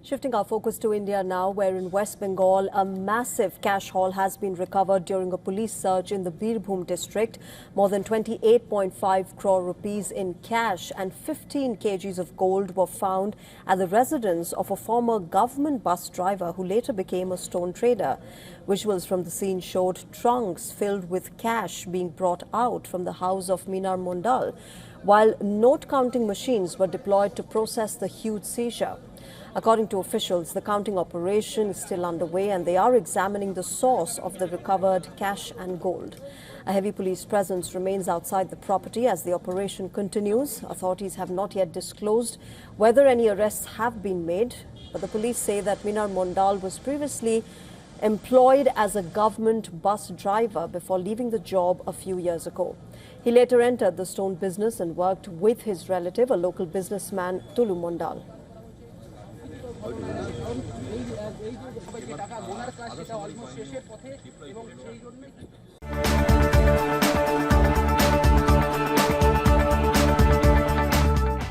Shifting our focus to India now, where in West Bengal, a massive cash haul has been recovered during a police search in the Birbhum district. More than 28.5 crore rupees in cash and 15 kgs of gold were found at the residence of a former government bus driver who later became a stone trader. Visuals from the scene showed trunks filled with cash being brought out from the house of Minar Mondal, while note-counting machines were deployed to process the huge seizure. According to officials, the counting operation is still underway and they are examining the source of the recovered cash and gold. A heavy police presence remains outside the property as the operation continues. Authorities have not yet disclosed whether any arrests have been made, but the police say that Minar Mondal was previously employed as a government bus driver before leaving the job a few years ago. He later entered the stone business and worked with his relative, a local businessman, Tulu Mondal. টাকা বোনার কাজ সেটা almost শেষের পথে এবং সেই জন্য